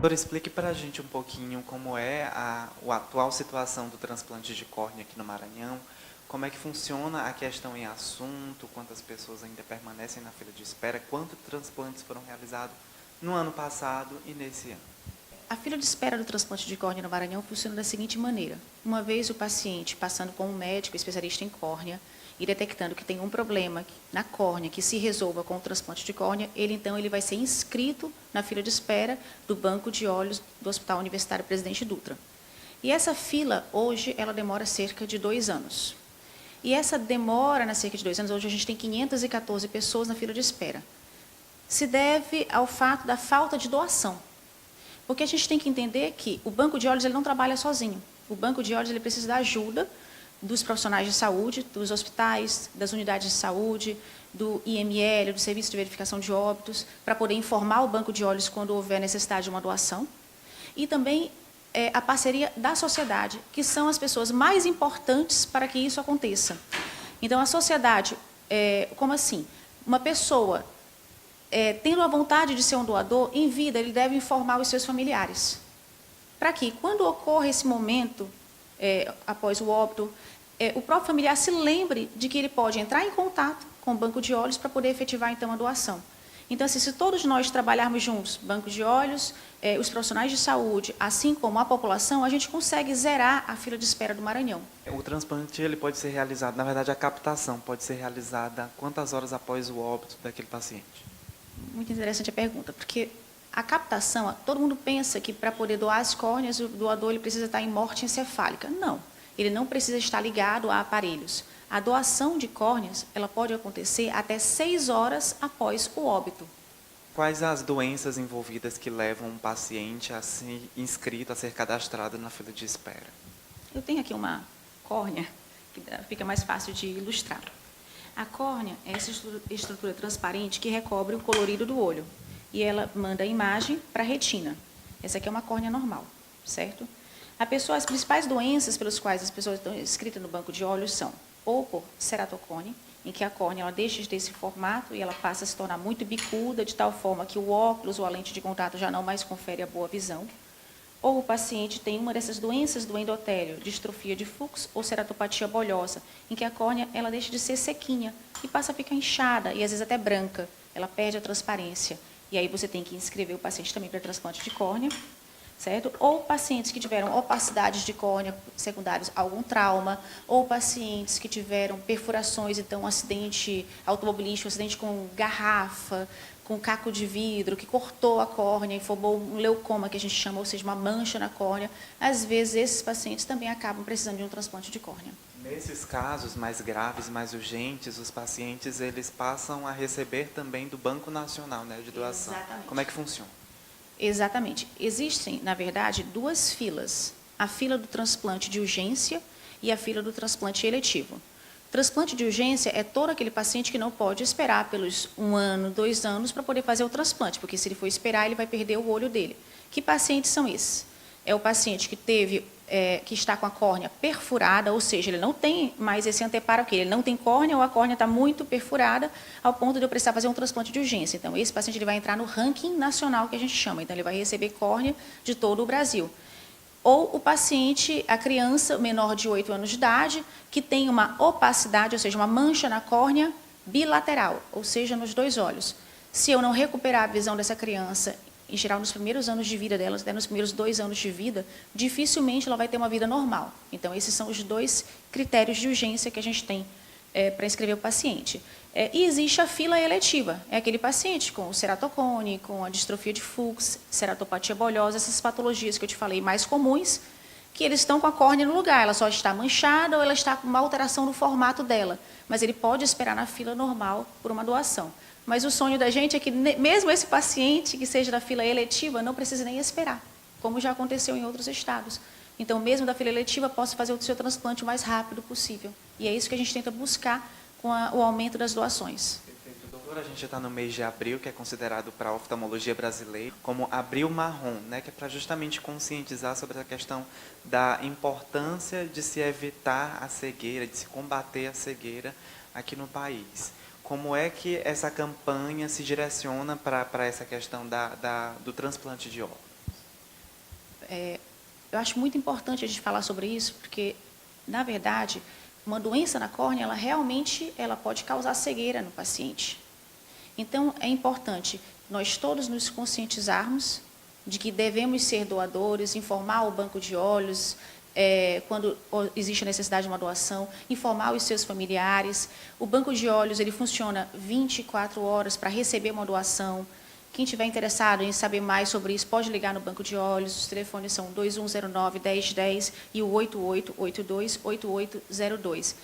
Doutora, explique para a gente um pouquinho como é a atual situação do transplante de córnea aqui no Maranhão, como é que funciona a questão em assunto, quantas pessoas ainda permanecem na fila de espera, quantos transplantes foram realizados no ano passado e nesse ano. A fila de espera do transplante de córnea no Maranhão funciona da seguinte maneira. Uma vez o paciente passando com um médico especialista em córnea e detectando que tem um problema na córnea que se resolva com o transplante de córnea, ele vai ser inscrito na fila de espera do banco de olhos do Hospital Universitário Presidente Dutra. E essa fila, hoje, ela demora cerca de 2 anos. E essa demora na cerca de 2 anos, hoje a gente tem 514 pessoas na fila de espera. Se deve ao fato da falta de doação. Porque a gente tem que entender que o banco de olhos ele não trabalha sozinho. O banco de olhos ele precisa da ajuda dos profissionais de saúde, dos hospitais, das unidades de saúde, do IML, do Serviço de Verificação de Óbitos, para poder informar o banco de olhos quando houver necessidade de uma doação. E também a parceria da sociedade, que são as pessoas mais importantes para que isso aconteça. Então, a sociedade, como assim? Uma pessoa tendo a vontade de ser um doador, em vida, ele deve informar os seus familiares. Para que, quando ocorre esse momento, após o óbito, o próprio familiar se lembre de que ele pode entrar em contato com o banco de olhos para poder efetivar, então, a doação. Então, assim, se todos nós trabalharmos juntos, banco de olhos, os profissionais de saúde, assim como a população, a gente consegue zerar a fila de espera do Maranhão. O transplante ele pode ser realizado, na verdade, a captação pode ser realizada quantas horas após o óbito daquele paciente? Muito interessante a pergunta, porque a captação, todo mundo pensa que para poder doar as córneas, o doador ele precisa estar em morte encefálica. Não, ele não precisa estar ligado a aparelhos. A doação de córneas, ela pode acontecer até 6 horas após o óbito. Quais as doenças envolvidas que levam um paciente a ser inscrito, a ser cadastrado na fila de espera? Eu tenho aqui uma córnea, que fica mais fácil de ilustrar. A córnea é essa estrutura transparente que recobre o colorido do olho. E ela manda a imagem para a retina. Essa aqui é uma córnea normal, certo? As principais doenças pelas quais as pessoas estão inscritas no banco de olhos são ou por ceratocone, em que a córnea ela deixa de ter esse formato e ela passa a se tornar muito bicuda, de tal forma que o óculos ou a lente de contato já não mais confere a boa visão. Ou o paciente tem uma dessas doenças do endotélio, distrofia de Fuchs ou ceratopatia bolhosa, em que a córnea ela deixa de ser sequinha e passa a ficar inchada e às vezes até branca. Ela perde a transparência. E aí você tem que inscrever o paciente também para transplante de córnea, certo? Ou pacientes que tiveram opacidades de córnea secundários a algum trauma, ou pacientes que tiveram perfurações, então um acidente automobilístico, um acidente com garrafa, com caco de vidro, que cortou a córnea e formou um leucoma, que a gente chama, ou seja, uma mancha na córnea. Às vezes, esses pacientes também acabam precisando de um transplante de córnea. Nesses casos mais graves, mais urgentes, os pacientes eles passam a receber também do Banco Nacional, né, de doação. Exatamente. Como é que funciona? Exatamente. Existem, na verdade, 2 filas. A fila do transplante de urgência e a fila do transplante eletivo. Transplante de urgência é todo aquele paciente que não pode esperar pelos 1 ano, 2 anos para poder fazer o transplante, porque se ele for esperar, ele vai perder o olho dele. Que pacientes são esses? É o paciente que que está com a córnea perfurada, ou seja, ele não tem mais esse anteparo aqui, ele não tem córnea ou a córnea está muito perfurada ao ponto de eu precisar fazer um transplante de urgência. Então, esse paciente ele vai entrar no ranking nacional que a gente chama, então ele vai receber córnea de todo o Brasil. Ou o paciente, a criança menor de 8 anos de idade, que tem uma opacidade, ou seja, uma mancha na córnea bilateral, ou seja, nos 2 olhos. Se eu não recuperar a visão dessa criança, em geral nos primeiros anos de vida dela, até nos primeiros 2 anos de vida, dificilmente ela vai ter uma vida normal. Então, esses são os 2 critérios de urgência que a gente tem para inscrever o paciente. E existe a fila eletiva, é aquele paciente com ceratocone, com a distrofia de Fuchs, ceratopatia bolhosa, essas patologias que eu te falei mais comuns, que eles estão com a córnea no lugar, ela só está manchada ou ela está com uma alteração no formato dela, mas ele pode esperar na fila normal por uma doação. Mas o sonho da gente é que mesmo esse paciente que seja da fila eletiva não precise nem esperar, como já aconteceu em outros estados. Então, mesmo da fila eletiva, possa fazer o seu transplante o mais rápido possível. E é isso que a gente tenta buscar com o aumento das doações. Perfeito. Doutora, a gente já está no mês de abril, que é considerado para a oftalmologia brasileira como abril marrom, né, que é para justamente conscientizar sobre a questão da importância de se evitar a cegueira, de se combater a cegueira aqui no país. Como é que essa campanha se direciona para essa questão do transplante de óculos? Eu acho muito importante a gente falar sobre isso, porque, na verdade, uma doença na córnea, ela pode causar cegueira no paciente. Então, é importante nós todos nos conscientizarmos de que devemos ser doadores, informar o banco de olhos, quando existe a necessidade de uma doação, informar os seus familiares. O banco de olhos, ele funciona 24 horas para receber uma doação. Quem estiver interessado em saber mais sobre isso, pode ligar no banco de olhos. Os telefones são 2109-1010 e o 8882-8802.